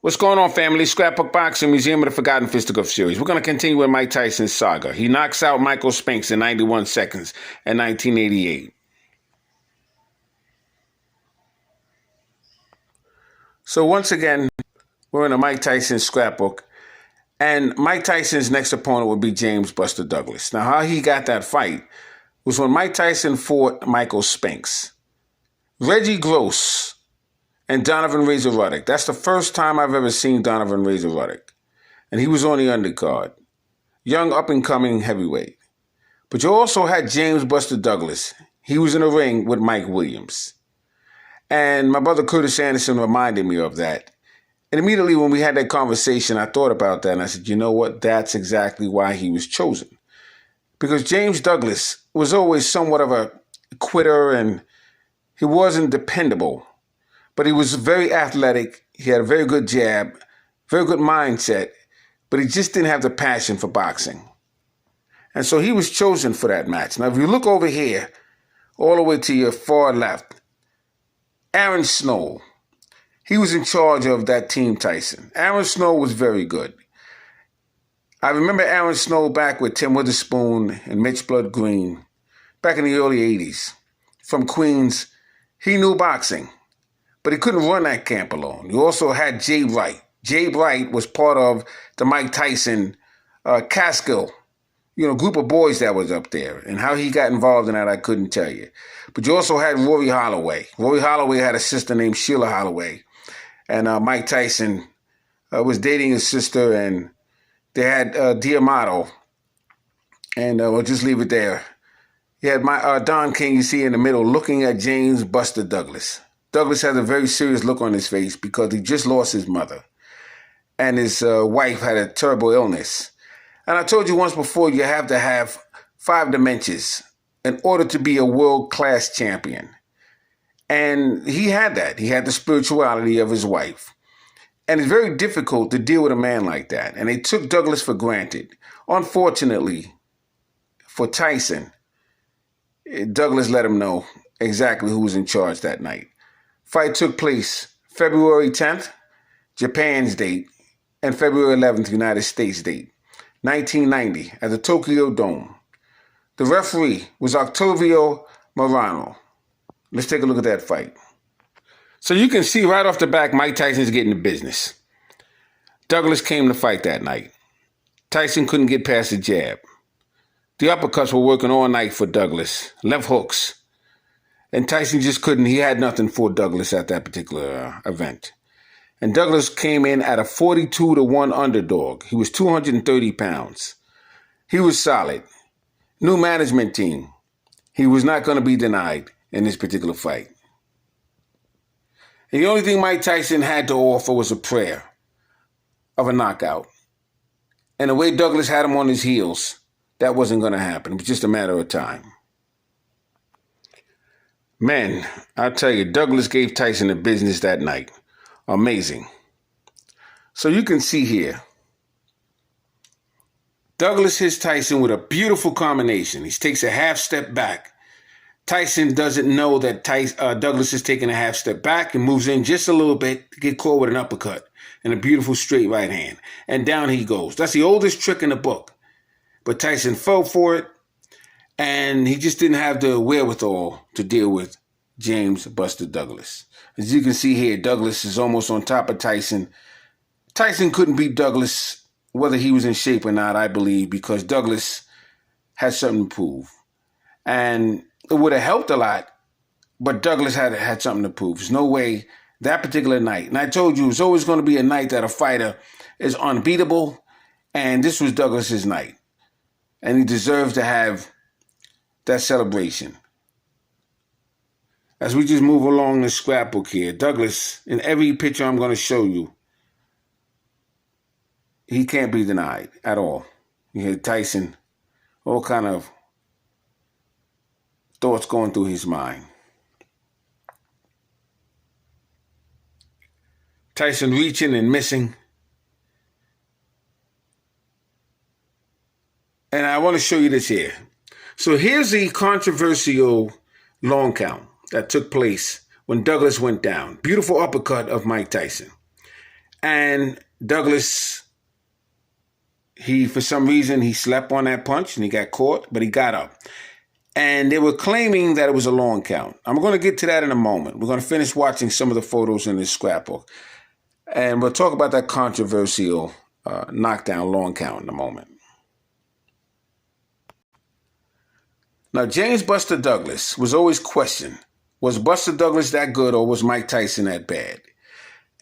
What's going on, family? Scrapbook Boxing Museum of the Forgotten Fisticuffs series. We're going to continue with Mike Tyson's saga. He knocks out Michael Spinks in 91 seconds in 1988. So once again, we're in a Mike Tyson scrapbook. And Mike Tyson's next opponent would be James Buster Douglas. Now, how he got that fight was when Mike Tyson fought Michael Spinks. Reggie Gross and Donovan Razor Ruddock. That's the first time I've ever seen Donovan Razor Ruddock. And he was on the undercard. Young up-and-coming heavyweight. But you also had James Buster Douglas. He was in the ring with Mike Williams. And my brother Curtis Anderson reminded me of that. And immediately when we had that conversation, I thought about that. And I said, you know what? That's exactly why he was chosen. Because James Douglas was always somewhat of a quitter and he wasn't dependable. But he was very athletic. He had a very good jab, very good mindset, but he just didn't have the passion for boxing. And so he was chosen for that match. Now, if you look over here, all the way to your far left, Aaron Snow, he was in charge of that Team Tyson. Aaron Snow was very good. I remember Aaron Snow back with Tim Witherspoon and Mitch Blood Green, back in the early 80s. From Queens, he knew boxing. But he couldn't run that camp alone. You also had Jay Wright. Jay Wright was part of the Mike Tyson Catskill, group of boys that was up there. And how he got involved in that, I couldn't tell you. But you also had Rory Holloway. Rory Holloway had a sister named Sheila Holloway. And Mike Tyson was dating his sister, and they had Diamato. And we'll just leave it there. You had Don King, you see in the middle, looking at James Buster Douglas. Douglas has a very serious look on his face because he just lost his mother. And his wife had a terrible illness. And I told you once before, you have to have 5 dementias in order to be a world-class champion. And he had that. He had the spirituality of his wife. And it's very difficult to deal with a man like that. And they took Douglas for granted. Unfortunately, for Tyson, Douglas let him know exactly who was in charge that night. Fight took place February 10th, Japan's date, and February 11th, United States date, 1990, at the Tokyo Dome. The referee was Octavio Morano. Let's take a look at that fight. So you can see right off the back, Mike Tyson's getting the business. Douglas came to fight that night. Tyson couldn't get past the jab. The uppercuts were working all night for Douglas, left hooks. And Tyson just couldn't. He had nothing for Douglas at that particular event. And Douglas came in at a 42-1 underdog. He was 230 pounds. He was solid. New management team. He was not going to be denied in this particular fight. And the only thing Mike Tyson had to offer was a prayer of a knockout. And the way Douglas had him on his heels, that wasn't going to happen. It was just a matter of time. Man, I'll tell you, Douglas gave Tyson the business that night. Amazing. So you can see here, Douglas hits Tyson with a beautiful combination. He takes a half step back. Tyson doesn't know that Douglas is taking a half step back and moves in just a little bit to get caught with an uppercut and a beautiful straight right hand. And down he goes. That's the oldest trick in the book. But Tyson fell for it. And he just didn't have the wherewithal to deal with James Buster Douglas. As you can see here, Douglas is almost on top of Tyson. Tyson couldn't beat Douglas, whether he was in shape or not, I believe, because Douglas had something to prove. And it would have helped a lot, but Douglas had something to prove. There's no way that particular night. And I told you, it's always going to be a night that a fighter is unbeatable. And this was Douglas's night. And he deserves to have that celebration. As we just move along the scrapbook here, Douglas, in every picture I'm going to show you, he can't be denied at all. You hear Tyson, all kind of thoughts going through his mind. Tyson reaching and missing. And I want to show you this here. So here's the controversial long count that took place when Douglas went down. Beautiful uppercut of Mike Tyson. And Douglas, for some reason, he slept on that punch and he got caught, but he got up. And they were claiming that it was a long count. I'm going to get to that in a moment. We're going to finish watching some of the photos in this scrapbook. And we'll talk about that controversial knockdown long count in a moment. Now, James Buster Douglas was always questioned. Was Buster Douglas that good or was Mike Tyson that bad?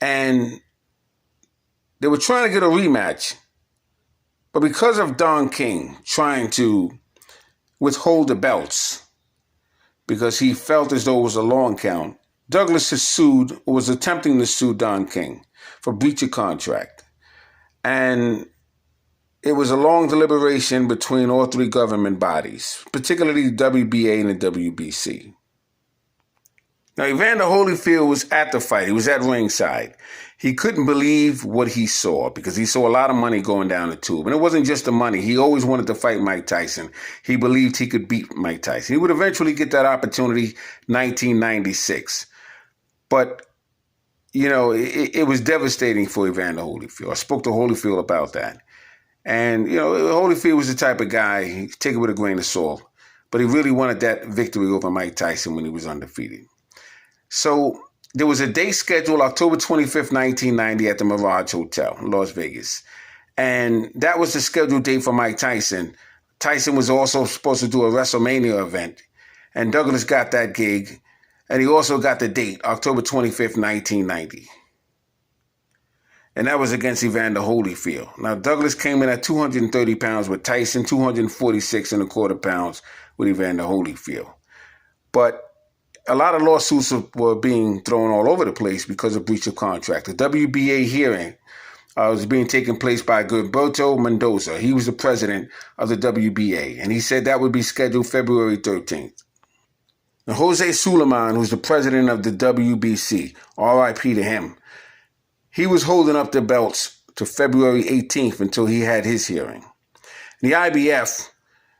And they were trying to get a rematch. But because of Don King trying to withhold the belts, because he felt as though it was a long count, Douglas was attempting to sue Don King for breach of contract. And it was a long deliberation between all three government bodies, particularly the WBA and the WBC. Now, Evander Holyfield was at the fight. He was at ringside. He couldn't believe what he saw because he saw a lot of money going down the tube. And it wasn't just the money. He always wanted to fight Mike Tyson. He believed he could beat Mike Tyson. He would eventually get that opportunity 1996. But, it was devastating for Evander Holyfield. I spoke to Holyfield about that. And, Holyfield was the type of guy, he'd take it with a grain of salt. But he really wanted that victory over Mike Tyson when he was undefeated. So there was a date scheduled October 25th, 1990 at the Mirage Hotel in Las Vegas. And that was the scheduled date for Mike Tyson. Tyson was also supposed to do a WrestleMania event. And Douglas got that gig. And he also got the date, October 25th, 1990. And that was against Evander Holyfield. Now, Douglas came in at 230 pounds with Tyson, 246 and a quarter pounds with Evander Holyfield. But a lot of lawsuits were being thrown all over the place because of breach of contract. The WBA hearing was being taken place by Gilberto Mendoza. He was the president of the WBA, and he said that would be scheduled February 13th. Now, Jose Suleiman, who's the president of the WBC, RIP to him, he was holding up the belts to February 18th until he had his hearing. The IBF,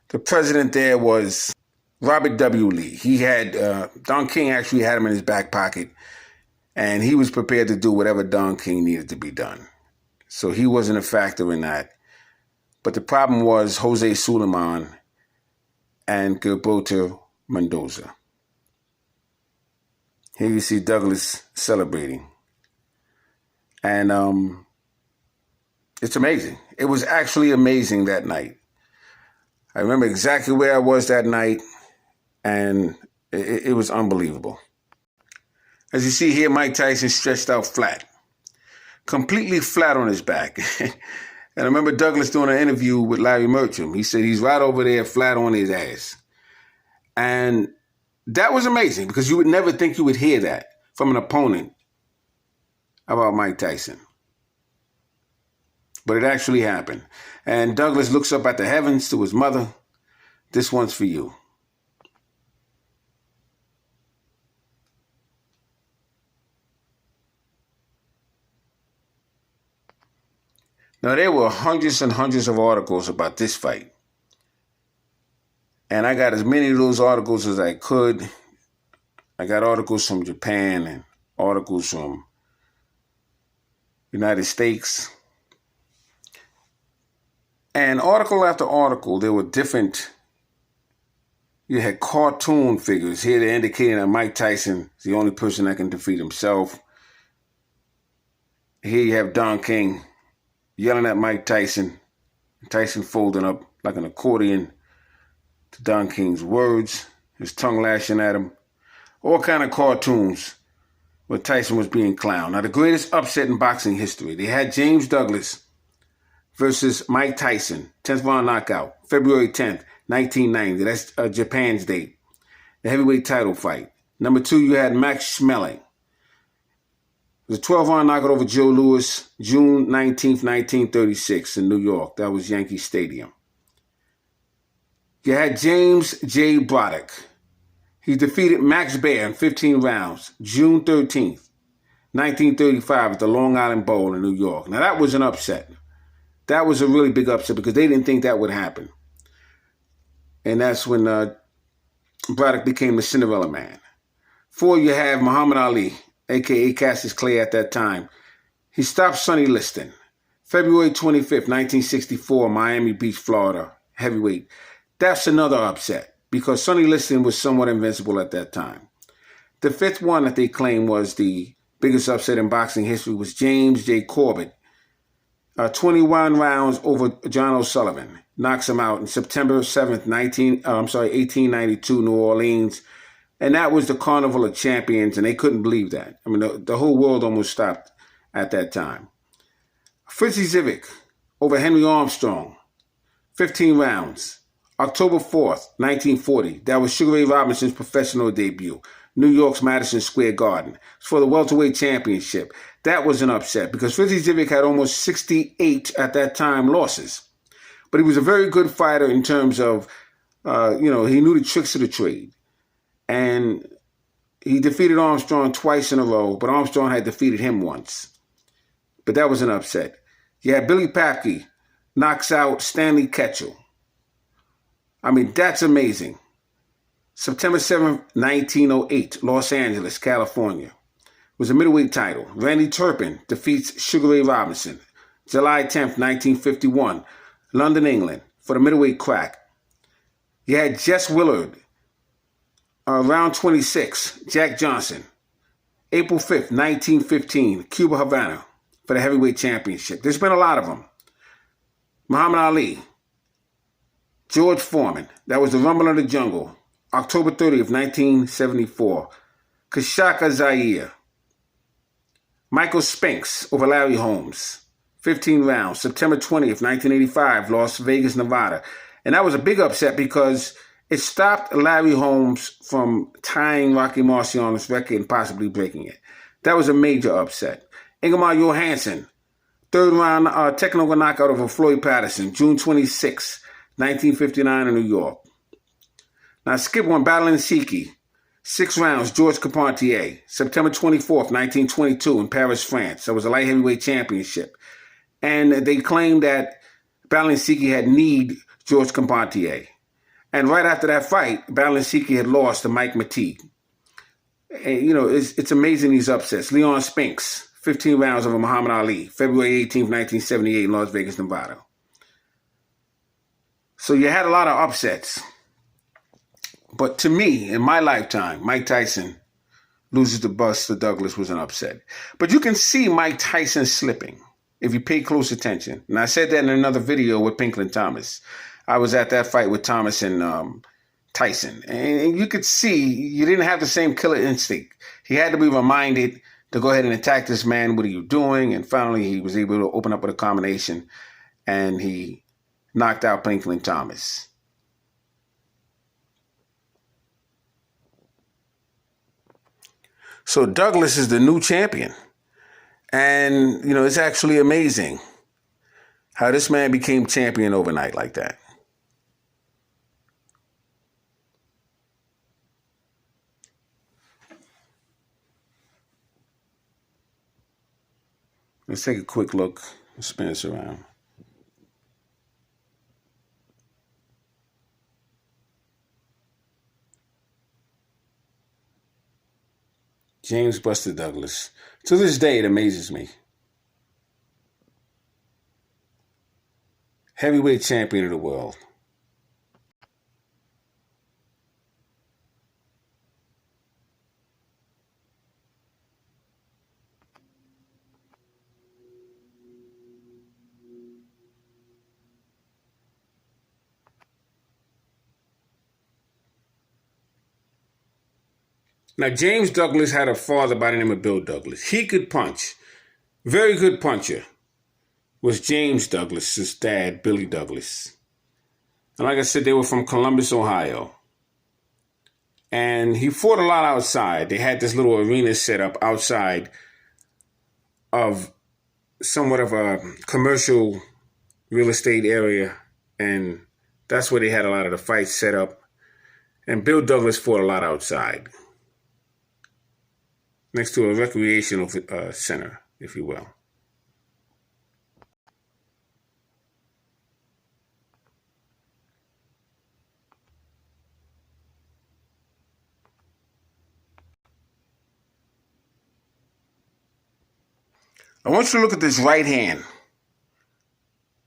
the president there was Robert W. Lee. He had, Don King actually had him in his back pocket, and he was prepared to do whatever Don King needed to be done. So he wasn't a factor in that. But the problem was Jose Suleiman and Gilberto Mendoza. Here you see Douglas celebrating. And it's amazing. It was actually amazing that night. I remember exactly where I was that night. And it was unbelievable. As you see here, Mike Tyson stretched out flat. Completely flat on his back. And I remember Douglas doing an interview with Larry Merchant. He said he's right over there flat on his ass. And that was amazing because you would never think you would hear that from an opponent about Mike Tyson. But it actually happened. And Douglas looks up at the heavens to his mother. This one's for you. Now, there were hundreds and hundreds of articles about this fight. And I got as many of those articles as I could. I got articles from Japan and articles from United States. And article after article, there were different. You had cartoon figures. Here they're indicating that Mike Tyson is the only person that can defeat himself. Here you have Don King yelling at Mike Tyson. Tyson folding up like an accordion to Don King's words. His tongue lashing at him. All kind of cartoons where Tyson was being clowned. Now, the greatest upset in boxing history. They had James Douglas versus Mike Tyson. 10th round knockout. February 10th, 1990. That's Japan's date. The heavyweight title fight. Number 2, you had Max Schmeling. It was a 12-round knockout over Joe Louis, June 19th, 1936 in New York. That was Yankee Stadium. You had James J. Braddock. He defeated Max Baer in 15 rounds, June 13th, 1935 at the Long Island Bowl in New York. Now, that was an upset. That was a really big upset because they didn't think that would happen. And that's when Braddock became the Cinderella Man. 4, you have Muhammad Ali, a.k.a. Cassius Clay at that time. He stopped Sonny Liston. February 25th, 1964, Miami Beach, Florida, heavyweight. That's another upset because Sonny Liston was somewhat invincible at that time. The fifth one that they claimed was the biggest upset in boxing history was James J. Corbett. 21 rounds over John O'Sullivan. Knocks him out in September 7th, 1892, New Orleans. And that was the Carnival of Champions, and they couldn't believe that. I mean, the whole world almost stopped at that time. Fritzy Zivic over Henry Armstrong, 15 rounds. October 4th, 1940. That was Sugar Ray Robinson's professional debut. New York's Madison Square Garden. It's for the welterweight championship. That was an upset because Fritzy Zivic had almost 68 at that time losses. But he was a very good fighter in terms of, he knew the tricks of the trade. And he defeated Armstrong twice in a row, but Armstrong had defeated him once. But that was an upset. Yeah, Billy Papke knocks out Stanley Ketchel. I mean, that's amazing. September 7th, 1908, Los Angeles, California. It was a middleweight title. Randy Turpin defeats Sugar Ray Robinson. July 10th, 1951, London, England, for the middleweight crack. You had Jess Willard, round 26, Jack Johnson. April 5th, 1915, Cuba, Havana, for the heavyweight championship. There's been a lot of them. Muhammad Ali, George Foreman. That was the Rumble in the Jungle. October 30th, 1974. Kashaka Zaire. Michael Spinks over Larry Holmes. 15 rounds. September 20th, 1985, Las Vegas, Nevada. And that was a big upset because it stopped Larry Holmes from tying Rocky Marciano's record and possibly breaking it. That was a major upset. Ingemar Johansson. Third round technical knockout over Floyd Patterson. June 26, 1959 in New York. Now skip one, Balansiki. 6 rounds, Georges Carpentier. September 24th, 1922 in Paris, France. That was a light heavyweight championship. And they claimed that Balansiki had kneed Georges Carpentier. And right after that fight, Balansiki had lost to Mike McTeague. And, it's amazing these upsets. Leon Spinks, 15 rounds over Muhammad Ali. February 18th, 1978 in Las Vegas, Nevada. So you had a lot of upsets. But to me, in my lifetime, Mike Tyson loses to Buster Douglas was an upset. But you can see Mike Tyson slipping if you pay close attention. And I said that in another video with Pinklin Thomas. I was at that fight with Thomas and Tyson. And you could see you didn't have the same killer instinct. He had to be reminded to go ahead and attack this man. What are you doing? And finally, he was able to open up with a combination. And he knocked out Pinklin Thomas. So Douglas is the new champion. And, it's actually amazing how this man became champion overnight like that. Let's take a quick look. Spin this around. James Buster Douglas. To this day, it amazes me. Heavyweight champion of the world. Now, James Douglas had a father by the name of Bill Douglas. He could punch. Very good puncher was James Douglas's dad, Billy Douglas. And like I said, they were from Columbus, Ohio. And he fought a lot outside. They had this little arena set up outside of somewhat of a commercial real estate area. And that's where they had a lot of the fights set up. And Bill Douglas fought a lot outside, next to a recreational center, if you will. I want you to look at this right hand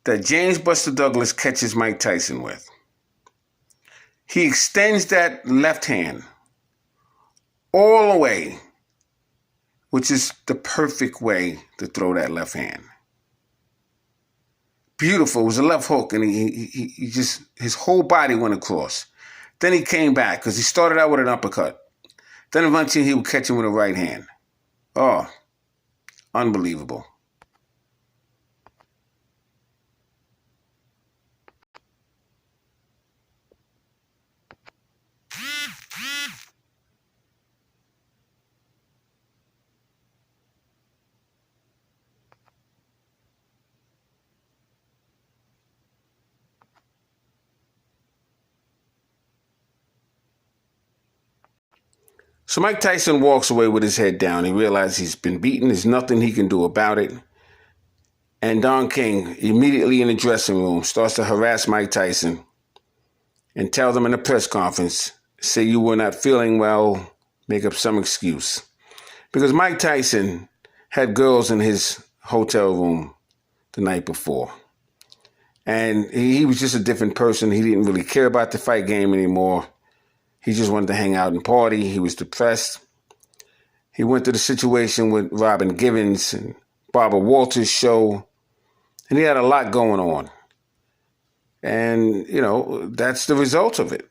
that James Buster Douglas catches Mike Tyson with. He extends that left hand all the way, which is the perfect way to throw that left hand. Beautiful. It was a left hook, and he just, his whole body went across. Then he came back because he started out with an uppercut. Then eventually he would catch him with a right hand. Oh, unbelievable. So Mike Tyson walks away with his head down. He realizes he's been beaten. There's nothing he can do about it. And Don King, immediately in the dressing room, starts to harass Mike Tyson and tell them in a press conference, say you were not feeling well, make up some excuse. Because Mike Tyson had girls in his hotel room the night before. And he was just a different person. He didn't really care about the fight game anymore. He just wanted to hang out and party. He was depressed. He went through the situation with Robin Givens and Barbara Walters' show. And he had a lot going on. And, you know, that's the result of it.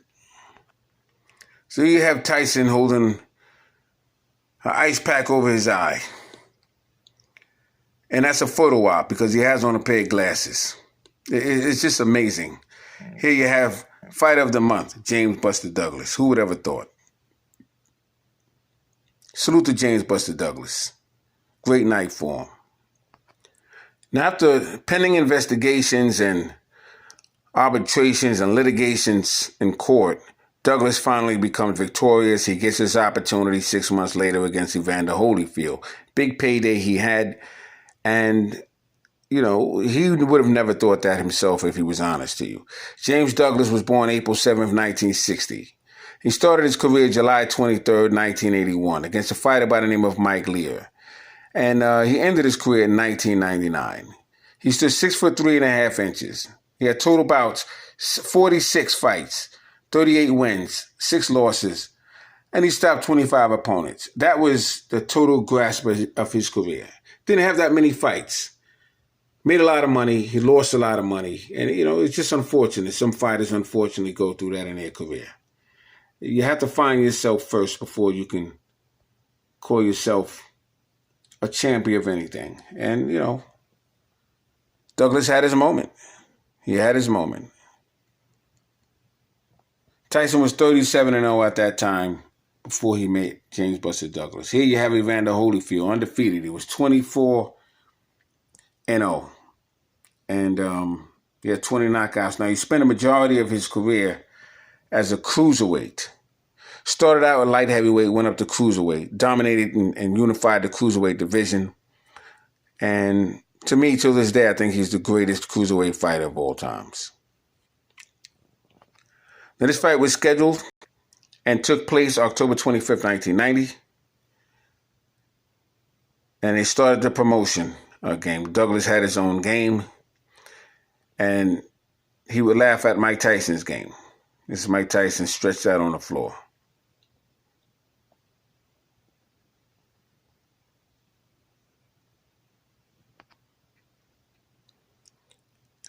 So you have Tyson holding an ice pack over his eye. And that's a photo op because he has on a pair of glasses. It's just amazing. Here you have Fight of the Month, James Buster Douglas. Who would ever thought? Salute to James Buster Douglas. Great night for him. Now, after pending investigations and arbitrations and litigations in court, Douglas finally becomes victorious. He gets his opportunity 6 months later against Evander Holyfield. Big payday he had. And, you know, he would have never thought that himself if he was honest to you. James Douglas was born April 7th, 1960. He started his career July 23rd, 1981 against a fighter by the name of Mike Lear. And he ended his career in 1999. He stood 6'3.5". He had total bouts, 46 fights, 38 wins, 6 losses, and he stopped 25 opponents. That was the total grasp of his career. Didn't have that many fights. Made a lot of money. He lost a lot of money. And, you know, it's just unfortunate. Some fighters, unfortunately, go through that in their career. You have to find yourself first before you can call yourself a champion of anything. And, you know, Douglas had his moment. He had his moment. Tyson was 37-0 at that time before he met James Buster Douglas. Here you have Evander Holyfield, undefeated. He was 24-0. And he had 20 knockouts. Now, he spent a majority of his career as a cruiserweight. Started out at light heavyweight, went up to cruiserweight, dominated and unified the cruiserweight division. And to me, to this day, I think he's the greatest cruiserweight fighter of all times. Now, this fight was scheduled and took place October 25th, 1990. And they started the promotion game. Douglas had his own game. And he would laugh at Mike Tyson's game. This is Mike Tyson stretched out on the floor.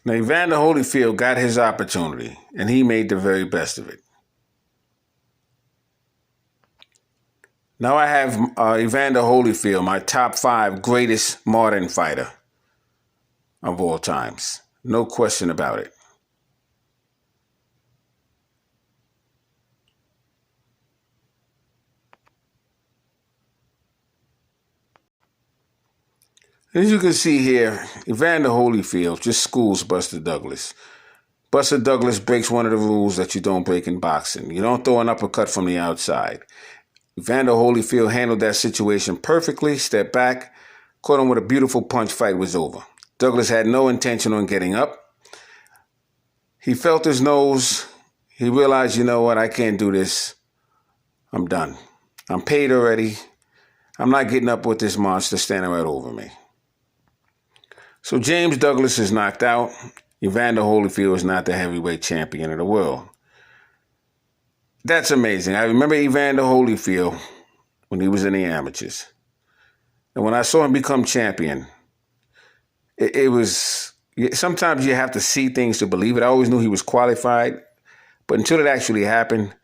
Now, Evander Holyfield got his opportunity, and he made the very best of it. Now I have Evander Holyfield, my top 5 greatest modern fighter of all times. No question about it. As you can see here, Evander Holyfield just schools Buster Douglas. Buster Douglas breaks one of the rules that you don't break in boxing. You don't throw an uppercut from the outside. Evander Holyfield handled that situation perfectly, stepped back, caught him with a beautiful punch, fight was over. Douglas had no intention on getting up. He felt his nose. He realized, you know what, I can't do this. I'm done. I'm paid already. I'm not getting up with this monster standing right over me. So James Douglas is knocked out. Evander Holyfield is not the heavyweight champion of the world. That's amazing. I remember Evander Holyfield when he was in the amateurs. And when I saw him become champion, it was, sometimes you have to see things to believe it. I always knew he was qualified, but until it actually happened,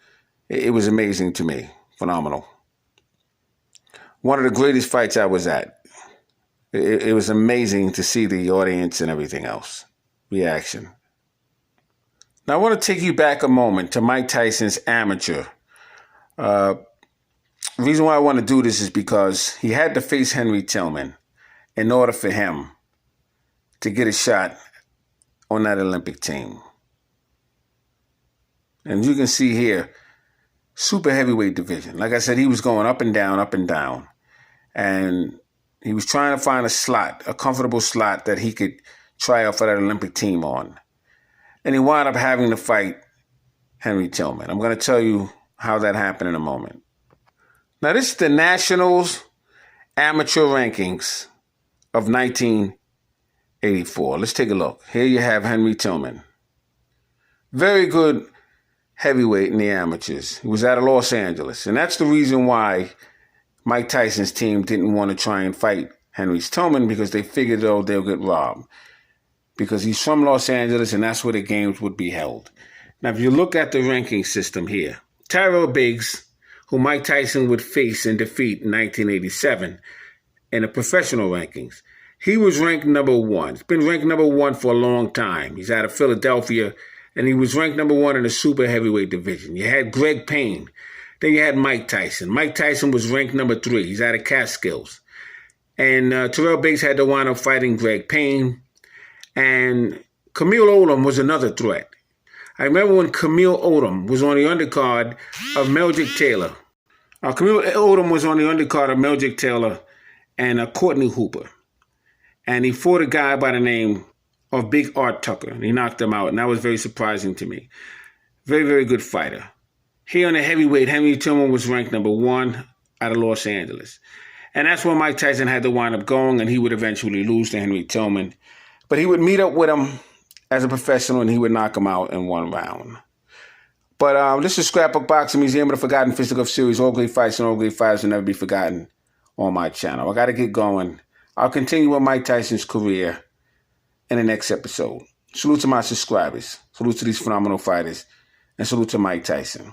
it was amazing to me. Phenomenal. One of the greatest fights I was at. It was amazing to see the audience and everything else. Reaction. Now I want to take you back a moment to Mike Tyson's amateur. The reason why I want to do this is because he had to face Henry Tillman in order for him to get a shot on that Olympic team. And you can see here, super heavyweight division. Like I said, he was going up and down, up and down. And he was trying to find a slot, a comfortable slot that he could try out for that Olympic team on. And he wound up having to fight Henry Tillman. I'm going to tell you how that happened in a moment. Now, this is the Nationals amateur rankings of 1984. Let's take a look. Here you have Henry Tillman. Very good heavyweight in the amateurs. He was out of Los Angeles. And that's the reason why Mike Tyson's team didn't want to try and fight Henry Tillman, because they figured, oh, they'll get robbed. Because he's from Los Angeles, and that's where the games would be held. Now, if you look at the ranking system here, Tyrell Biggs, who Mike Tyson would face and defeat in 1987 in the professional rankings, he was ranked number 1. He's been ranked number 1 for a long time. He's out of Philadelphia, and he was ranked number 1 in the super heavyweight division. You had Greg Payne. Then you had Mike Tyson. Mike Tyson was ranked number 3. He's out of Catskills. And Terrell Biggs had to wind up fighting Greg Payne. And Camille Odom was another threat. I remember when Camille Odom was on the undercard of Meldrick Taylor. Camille Odom was on the undercard of Meldrick Taylor and Courtney Hooper. And he fought a guy by the name of Big Art Tucker. And he knocked him out. And that was very surprising to me. Very, very good fighter. Here on the heavyweight, Henry Tillman was ranked number 1 out of Los Angeles. And that's where Mike Tyson had to wind up going, and he would eventually lose to Henry Tillman. But he would meet up with him as a professional, and he would knock him out in 1 round. But this is Scrapbook Boxing Museum of the Forgotten Fisticuffs series. All great fights and all great fighters will never be forgotten on my channel. I got to get going. I'll continue with Mike Tyson's career in the next episode. Salute to my subscribers. Salute to these phenomenal fighters. And salute to Mike Tyson.